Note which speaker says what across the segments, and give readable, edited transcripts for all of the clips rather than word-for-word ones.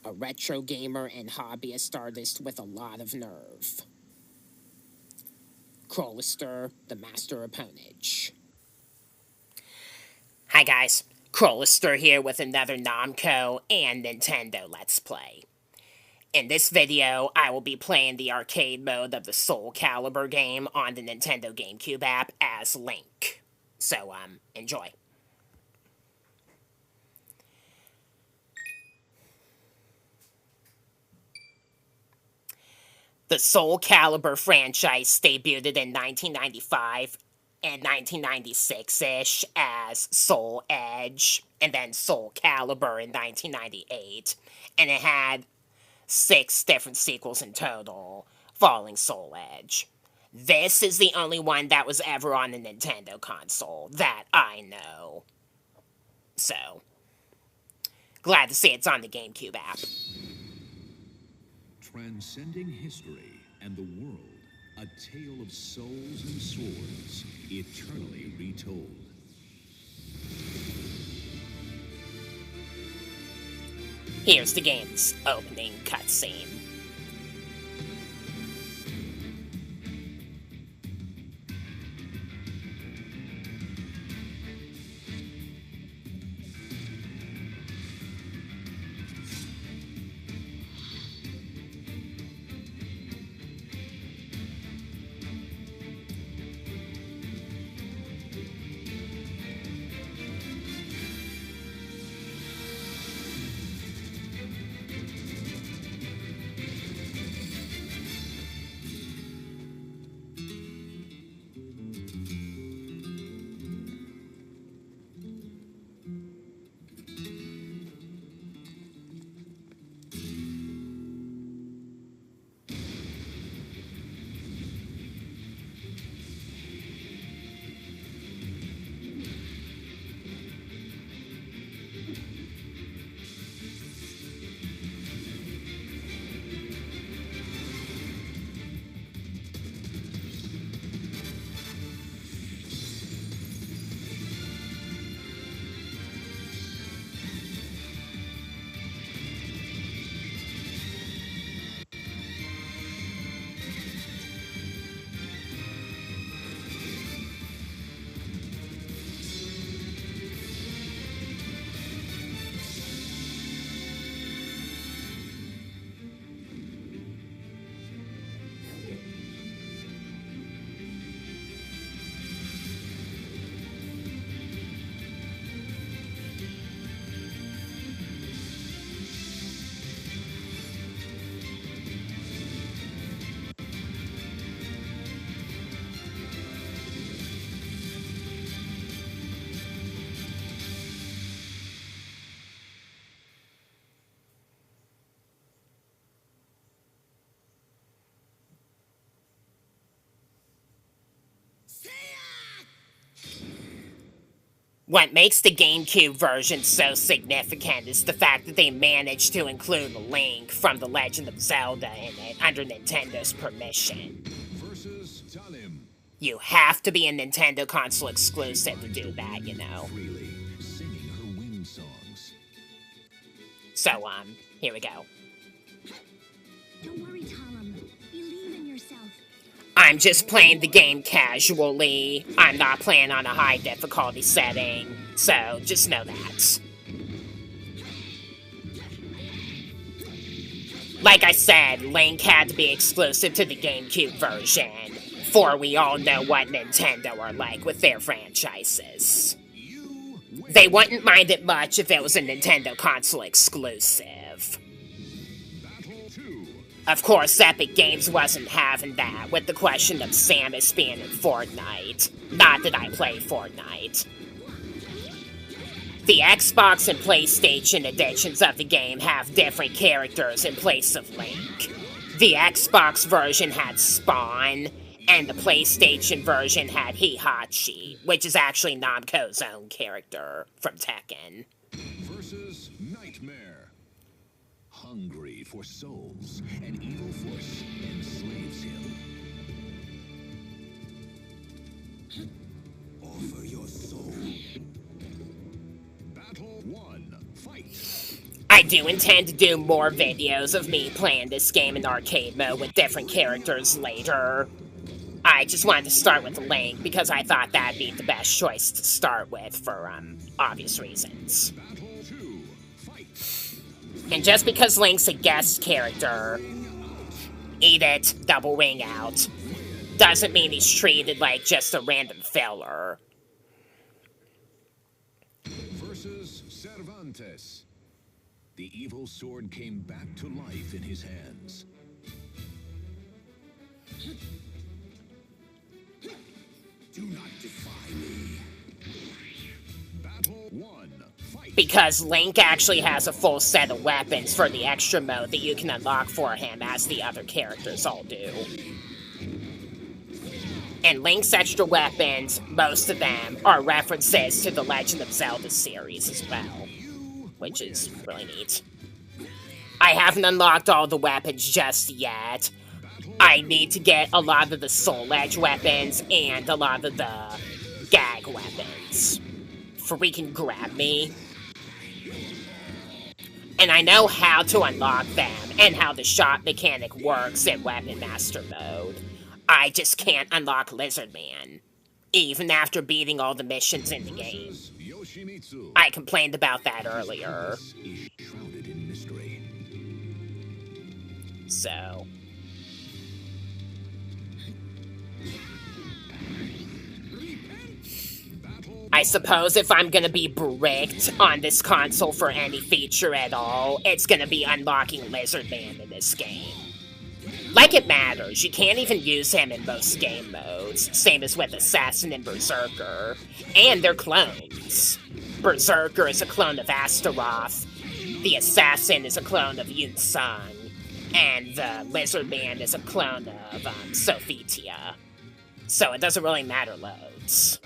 Speaker 1: a retro gamer and hobbyist artist with a lot of nerve. Crollister, the master of ponage. Hi guys, Crollister here with another Namco and Nintendo Let's Play. In this video, I will be playing the arcade mode of the SoulCalibur game on the Nintendo GameCube app as Link. So, enjoy. The SoulCalibur franchise debuted in 1995 and 1996-ish as Soul Edge, and then SoulCalibur in 1998, and it had 6 different sequels in total, following Soul Edge. This is the only one that was ever on a Nintendo console, that I know. So, glad to see it's on the GameCube app.
Speaker 2: Transcending history and the world, a tale of souls and swords, eternally retold.
Speaker 1: Here's the game's opening cutscene. What makes the GameCube version so significant is the fact that they managed to include Link from the Legend of Zelda in it under Nintendo's permission. You have to be a Nintendo console exclusive to do that, you know. So, here we go.
Speaker 3: Don't worry, Tom. Believe in yourself.
Speaker 1: I'm just playing the game casually. I'm not playing on a high difficulty setting, so just know that. Like I said, Link had to be exclusive to the GameCube version, for we all know what Nintendo are like with their franchises. They wouldn't mind it much if it was a Nintendo console exclusive. Of course, Epic Games wasn't having that, with the question of Samus being in Fortnite. Not that I play Fortnite. The Xbox and PlayStation editions of the game have different characters in place of Link. The Xbox version had Spawn, and the PlayStation version had Heihachi, which is actually Namco's own character from Tekken.
Speaker 2: Versus Nightmare. Hungry for souls, an evil force enslaves him. Offer your soul. Battle 1. Fight.
Speaker 1: I do intend to do more videos of me playing this game in arcade mode with different characters later. I just wanted to start with Link because I thought that'd be the best choice to start with for, obvious reasons. And just because Link's a guest character, eat it, double ring out, doesn't mean he's treated like just a random filler.
Speaker 2: Versus Cervantes. The evil sword came back to life in his hands. Do not defy me. Battle 1. Fight.
Speaker 1: Because Link actually has a full set of weapons for the extra mode that you can unlock for him, as the other characters all do. And Link's extra weapons, most of them, are references to the Legend of Zelda series as well, which is really neat. I haven't unlocked all the weapons just yet. I need to get a lot of the Soul Edge weapons and a lot of the gag weapons for we can grab me. And I know how to unlock them and how the shot mechanic works in Weapon Master mode. I just can't unlock Lizard Man, even after beating all the missions in the game. I complained about that earlier. So... I suppose if I'm gonna be bricked on this console for any feature at all, it's gonna be unlocking Lizard Man in this game. Like it matters, you can't even use him in most game modes, same as with Assassin and Berserker, and they're clones. Berserker is a clone of Astaroth, the Assassin is a clone of Yun Sung, and the Lizard Man is a clone of Sophitia. So it doesn't really matter loads.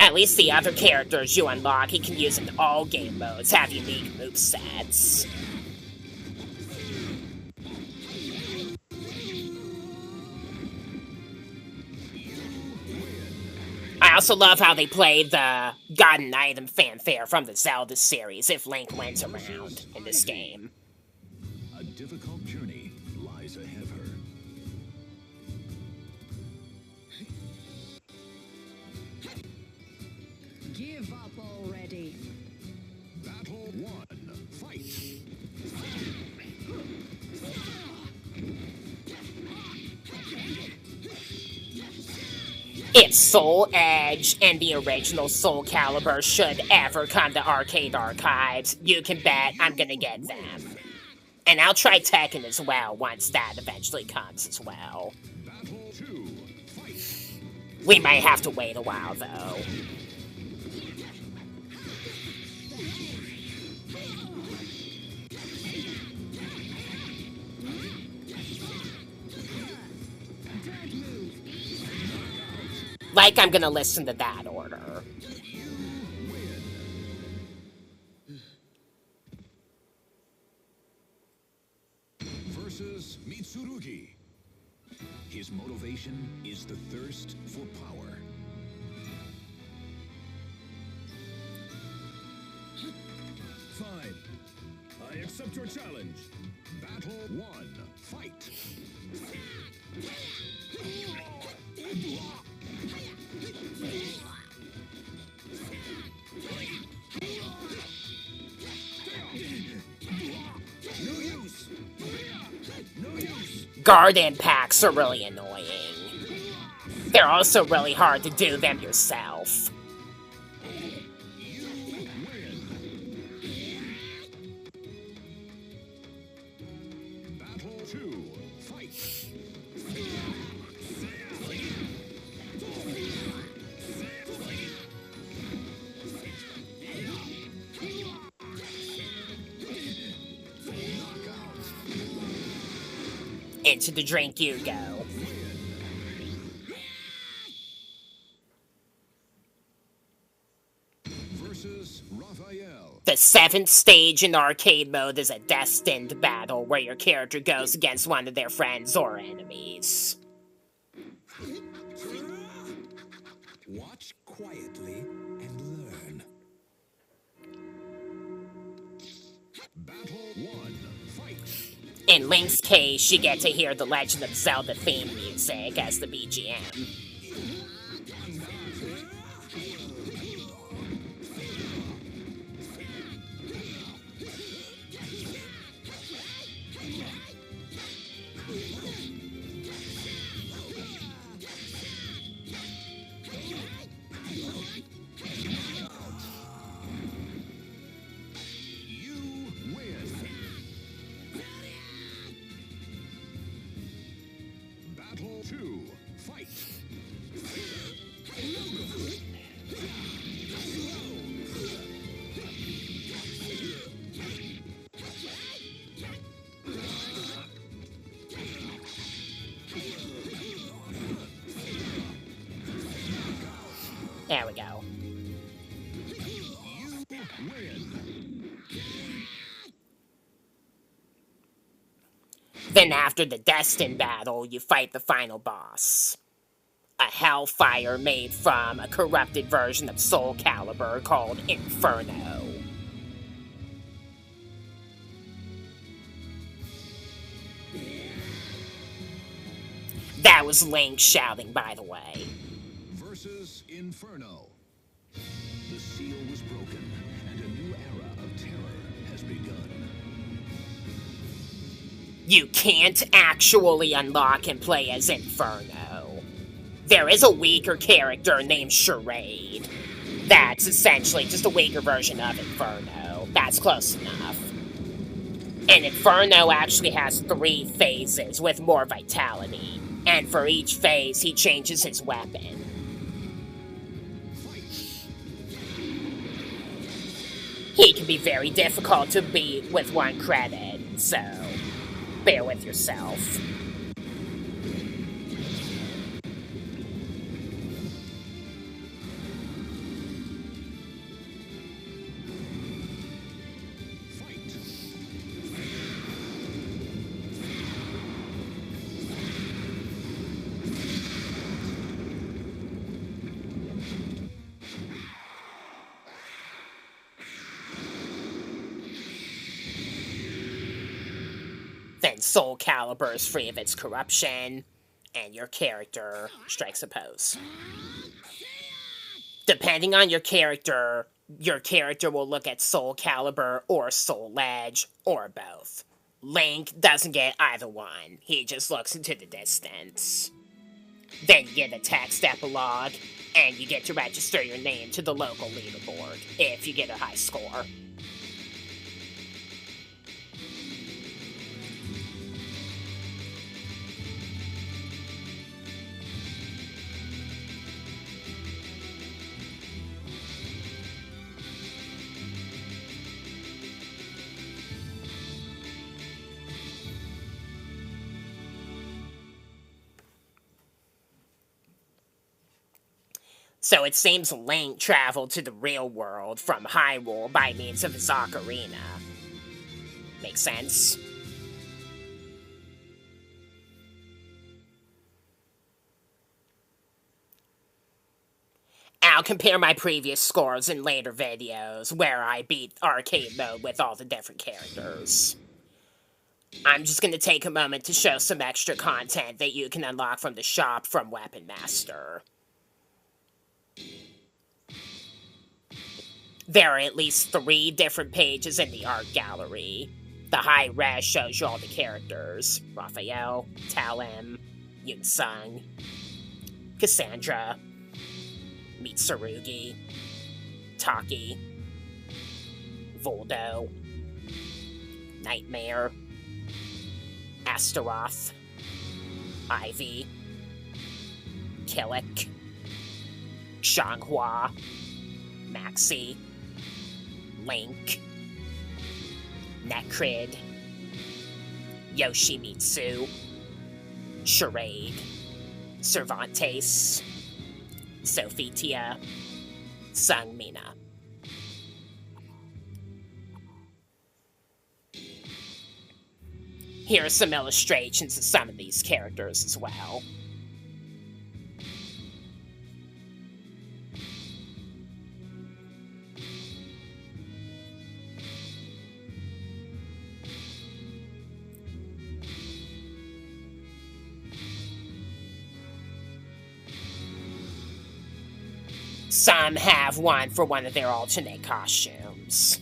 Speaker 1: At least the other characters you unlock he can use in all game modes have unique movesets. I also love how they play the God and Item fanfare from the Zelda series if Link wins around in this game.
Speaker 2: A difficult journey lies ahead of her.
Speaker 3: Give up already.
Speaker 2: Battle 1. Fight.
Speaker 1: If Soul Edge and the original SoulCalibur should ever come to arcade archives, you can bet I'm gonna get them. And I'll try Tekken as well once that eventually comes as well.
Speaker 2: Battle 2. Fight.
Speaker 1: We might have to wait a while though. Like I'm gonna listen to that order.
Speaker 2: Versus Mitsurugi. His motivation is the thirst for power. Fine. I accept your challenge. Battle 1. Fight.
Speaker 1: Guard impacts are really annoying. They're also really hard to do them yourself.
Speaker 2: Battle 2. Fight.
Speaker 1: Into the drink you go.
Speaker 2: Versus Raphael.
Speaker 1: The 7th stage in arcade mode is a destined battle where your character goes against one of their friends or enemies.
Speaker 2: Watch quietly and learn.
Speaker 1: In Link's case, you get to hear the Legend of Zelda theme music as the BGM. There we go. Then after the Destined battle, you fight the final boss. A hellfire made from a corrupted version of SoulCalibur called Inferno. That was Link shouting, by the way.
Speaker 2: Versus Inferno. The seal was broken, and a new era of terror has begun.
Speaker 1: You can't actually unlock and play as Inferno. There is a weaker character named Charade. That's essentially just a weaker version of Inferno. That's close enough. And Inferno actually has 3 phases with more vitality. And for each phase, he changes his weapon. He can be very difficult to beat with 1 credit, so bear with yourself. Then SoulCalibur is free of its corruption, and your character strikes a pose. Depending on your character will look at SoulCalibur or Soul Edge, or both. Link doesn't get either one, he just looks into the distance. Then you get a text epilogue, and you get to register your name to the local leaderboard, if you get a high score. So it seems Link traveled to the real world from Hyrule by means of his ocarina. Makes sense? I'll compare my previous scores in later videos, where I beat arcade mode with all the different characters. I'm just gonna take a moment to show some extra content that you can unlock from the shop from Weapon Master. There are at least 3 different pages in the art gallery. The high res shows you all the characters. Raphael, Talem, Yunsung, Cassandra, Mitsurugi, Taki, Voldo, Nightmare, Astaroth, Ivy, Killick, Xianghua, Maxi, Link, Necrid, Yoshimitsu, Charade, Cervantes, Sophitia, Sungmina. Here are some illustrations of some of these characters as well. Some have one for one of their alternate costumes.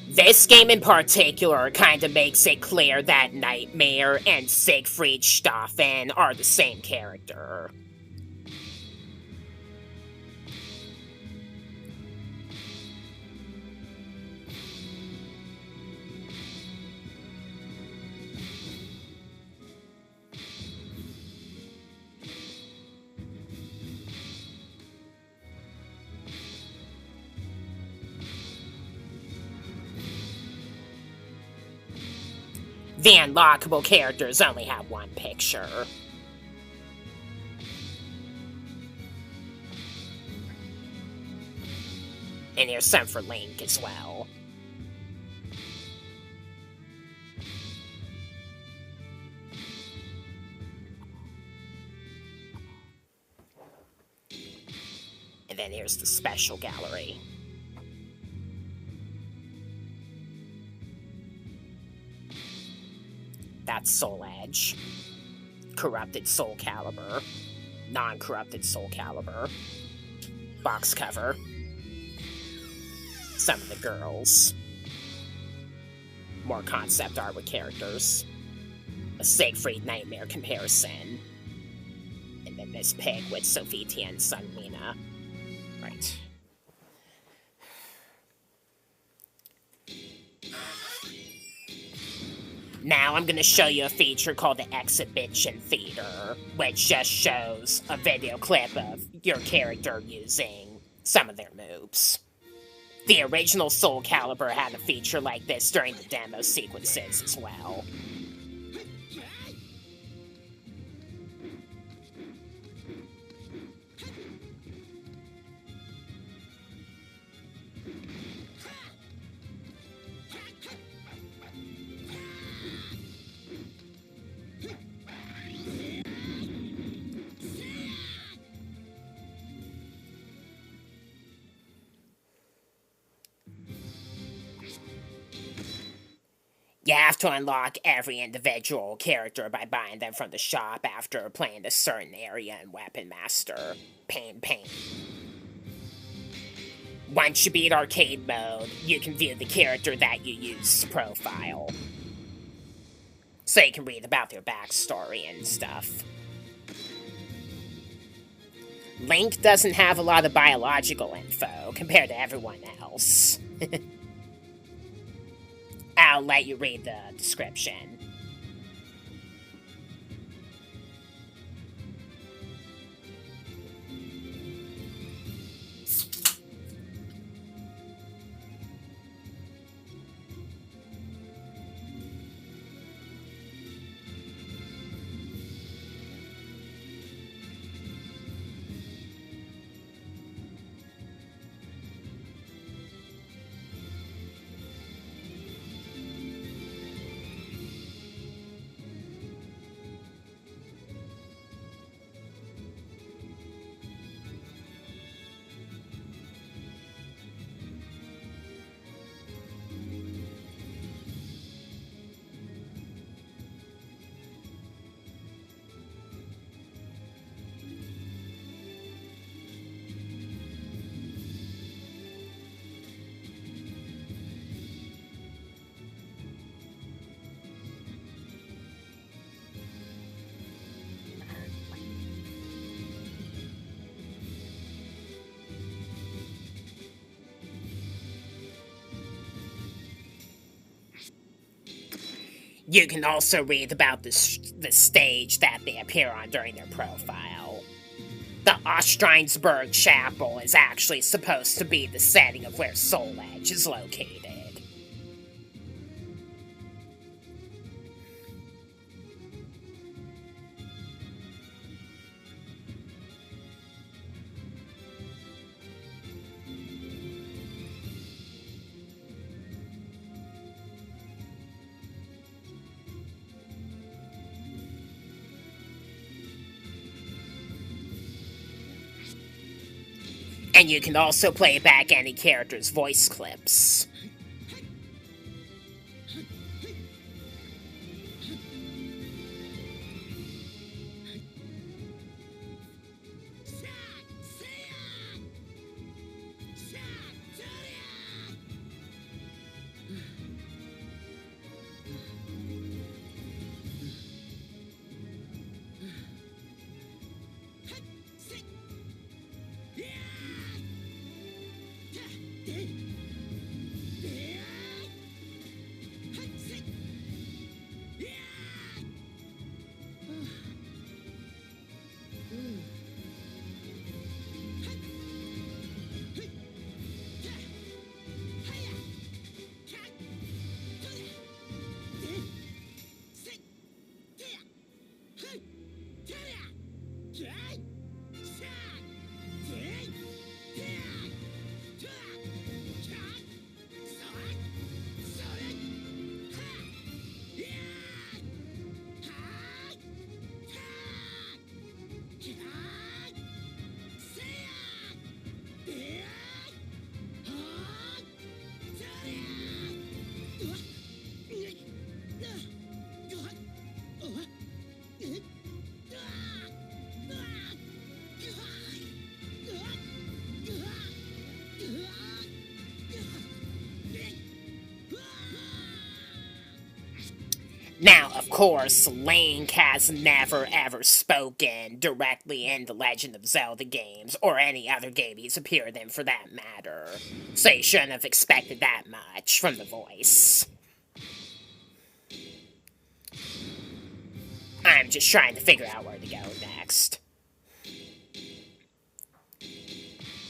Speaker 1: This game in particular kind of makes it clear that Nightmare and Siegfried Stauffen are the same character. The unlockable characters only have one picture. And here's some for Link as well. And then here's the special gallery. That's Soul Edge. Corrupted SoulCalibur. Non-corrupted SoulCalibur. Box cover. Some of the girls. More concept art with characters. A Siegfried Nightmare comparison. And then this pig with Sofia and Sun Lena. Right. Now I'm going to show you a feature called the Exhibition Theater, which just shows a video clip of your character using some of their moves. The original SoulCalibur had a feature like this during the demo sequences as well. You have to unlock every individual character by buying them from the shop after playing a certain area in Weapon Master. Pain. Once you beat arcade mode, you can view the character that you use's profile. So you can read about their backstory and stuff. Link doesn't have a lot of biological info compared to everyone else. I'll let you read the description. You can also read about the stage that they appear on during their profile. The Ostrheinsberg Chapel is actually supposed to be the setting of where Soul Edge is located. And you can also play back any character's voice clips. course, Link has never ever spoken directly in the Legend of Zelda games, or any other game he's appeared in for that matter. So you shouldn't have expected that much from the voice. I'm just trying to figure out where to go next.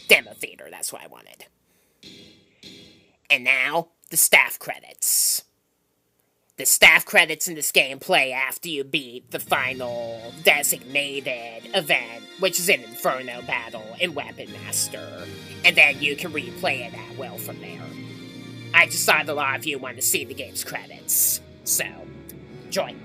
Speaker 1: Demo theater, that's what I wanted. And now, the staff credits. The staff credits in this game play after you beat the final designated event, which is an Inferno battle in Weapon Master, and then you can replay it at will from there. I just thought a lot of you want to see the game's credits, so enjoy.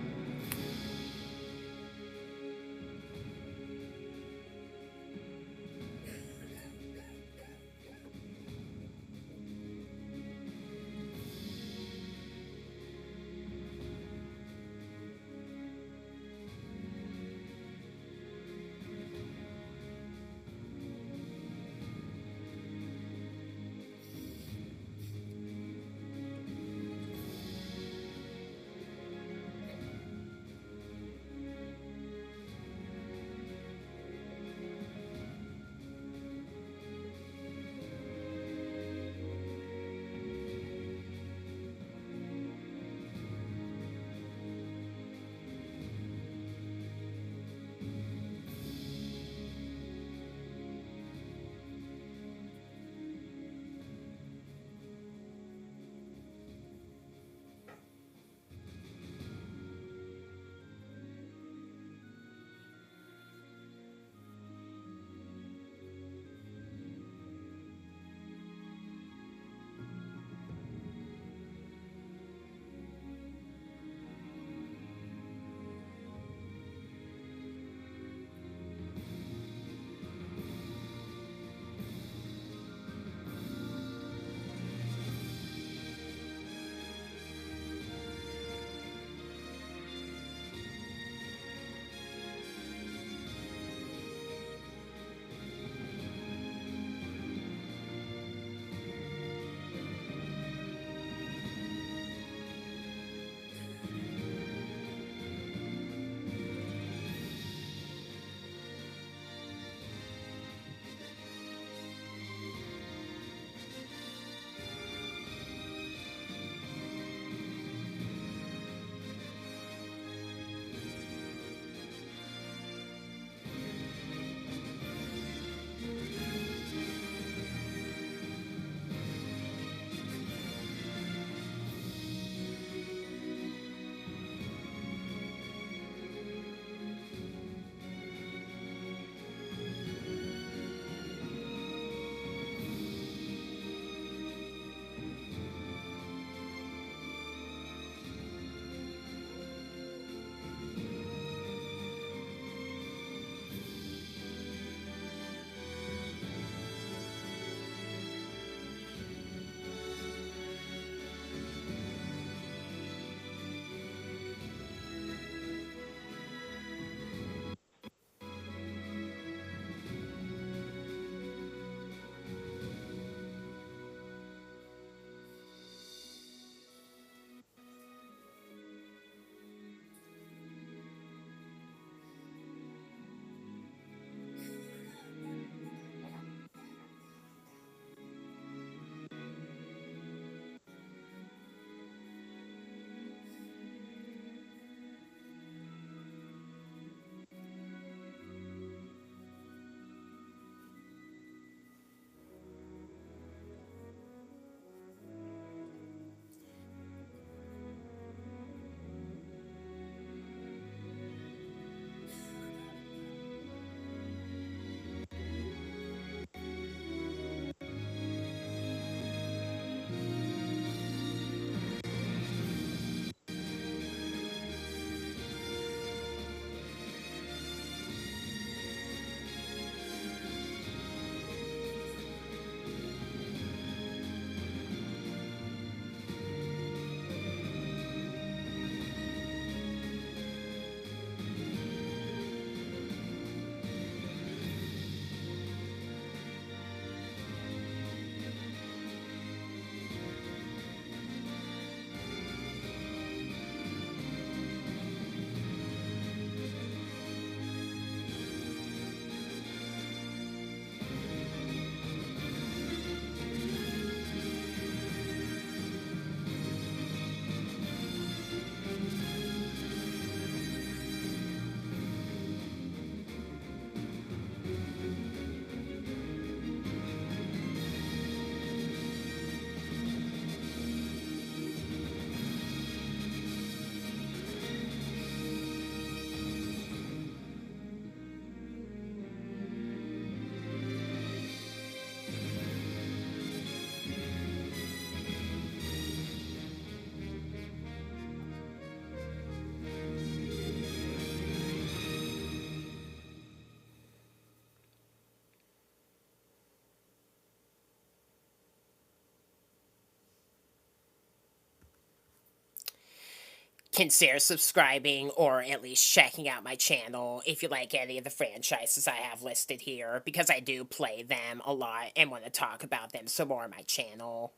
Speaker 1: consider subscribing or at least checking out my channel if you like any of the franchises I have listed here, because I do play them a lot and want to talk about them some more on my channel.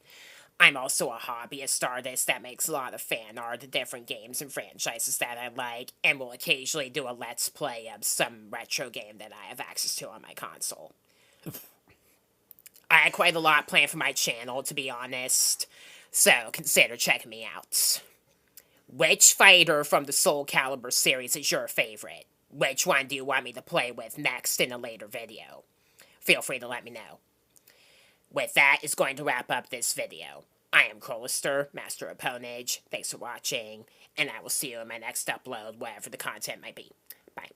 Speaker 1: I'm also a hobbyist artist that makes a lot of fan art of different games and franchises that I like, and will occasionally do a let's play of some retro game that I have access to on my console. I had quite a lot planned for my channel, to be honest, so consider checking me out. Which fighter from the SoulCalibur series is your favorite? Which one do you want me to play with next in a later video? Feel free to let me know. With that is going to wrap up this video. I am Crowlister, Master of Ponage. Thanks for watching, and I will see you in my next upload, wherever the content might be. Bye.